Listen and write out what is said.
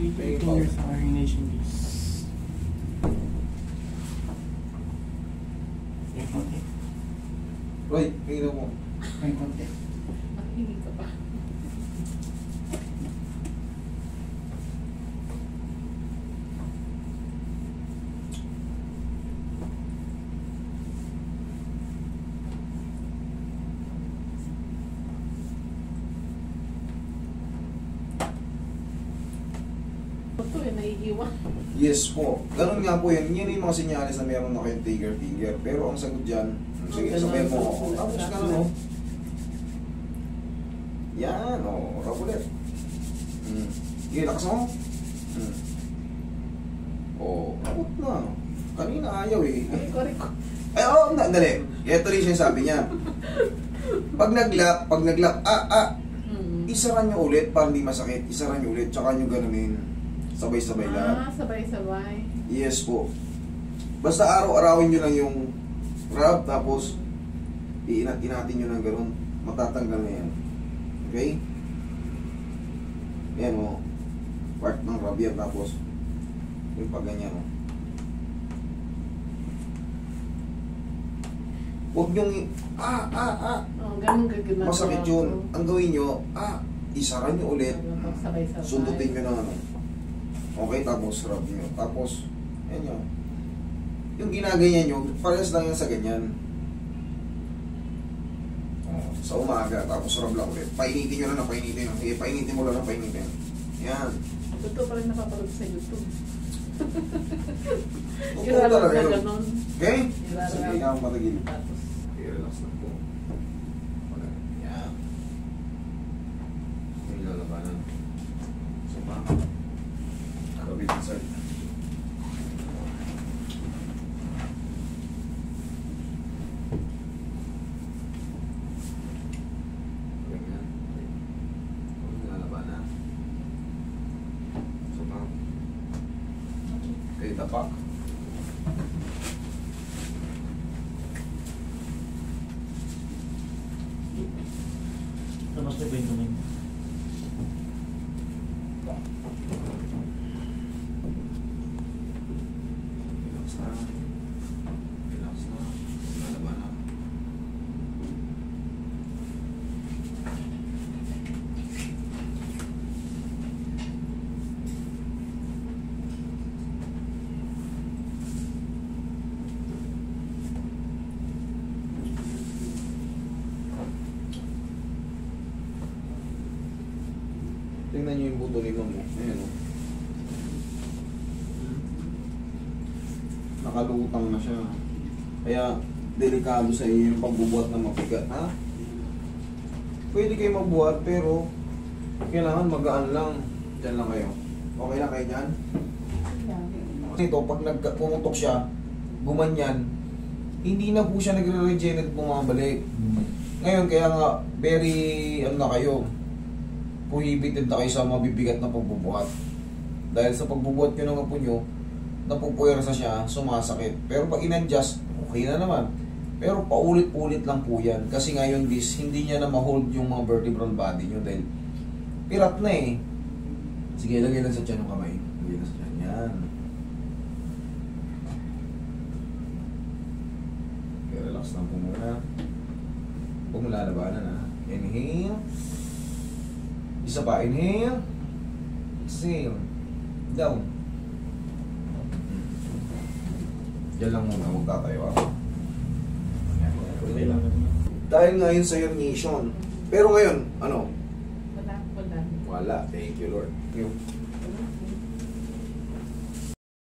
Sweet fingers sa urination case. May konti. Roy, hingin mo. May konti. Makihingi ka pa. Ito eh, naiiwan. Yes po. Ganun nga po yan. Yan yung mga sinyalis na meron na kayong trigger finger. Pero ang sagot dyan, sige, sabihin mo ako. Tapos ka na, no? Yan, o. Rap ulit. Sige, lakas mo. O, abot na. Kanina ayaw eh. Correct ko. Ay, oo, dali. Ito rin siya sabi niya. Pag nag-lock, isaran nyo ulit para hindi masakit. Isaran nyo ulit, tsaka nyo ganunin. Sabay-sabay lahat. Sabay-sabay. Yes po. Basta araw-arawin nyo lang yung rub, tapos iinat-inatin nyo ng ganun. Matatanggal na yan. Okay? Yan o. Part ng rub yan, tapos yung pag ganyan o. Huwag nyong Oh, ganun gagawin. masakit yun. Ang gawin nyo, isaran nyo ulit. Sabay-sabay. Sundutin nyo ng ano. Okay, tapos rub nyo. Tapos, yan nyo. Yung ginaganyan nyo, parehas lang yan sa ganyan. Sa umaga, tapos rub lang ulit. Painitin nyo na, painitin. Sige, painitin mo lang na painitin. Yan. Totoo pa rin napapalog sa YouTube. Totoo talaga yun. Ganon. Okay? Ilalagay. Sige, kaya matagil. Tapos, Okay, relax lang po. Yan. Yung lalabanan. So, kabit inside. Ganyan. Yung lalabanan. So, okay, tapak. Tapos na ba yung tuming? Relax na. Relax na. Lalaban na. Tingnan nyo yung buto ni Ma'am. Ayan o. Nakalutang na siya. Kaya, delikado sa iyo yung pagbubuhat ng mabigat, ha? Pwede kayo magbuhat, pero kailangan magaan lang. Diyan lang kayo. Okay lang kayo dyan? Kasi ito, pag pumutok siya, gumanyan, hindi na po siya nagre-regenerate bumabalik. Ngayon, kaya nga, very, ano na kayo, prohibited na kayo sa mabibigat na pagbubuhat. Dahil sa pagbubuhat nyo ng apo nyo, napupuwersa siya, sumasakit. Pero pag in-adjust, okay na naman. Pero paulit-ulit lang po yan. Kasi ngayon, hindi niya na ma-hold yung mga vertebral body nyo dahil pirat na eh. Sige, lagay lang sa tiyan yung kamay. Lagay lang sa tiyan. Yan. Okay, relax lang po muna. Huwag mo lalabanan ha. Inhale. Isa pa, inhale. Exhale. Down. Diyan lang muna, huwag tatayo ha. Okay lang. Dahil ngayon sa herniation. Pero ngayon, ano? wala. Wala. Thank you, Lord. Thank you.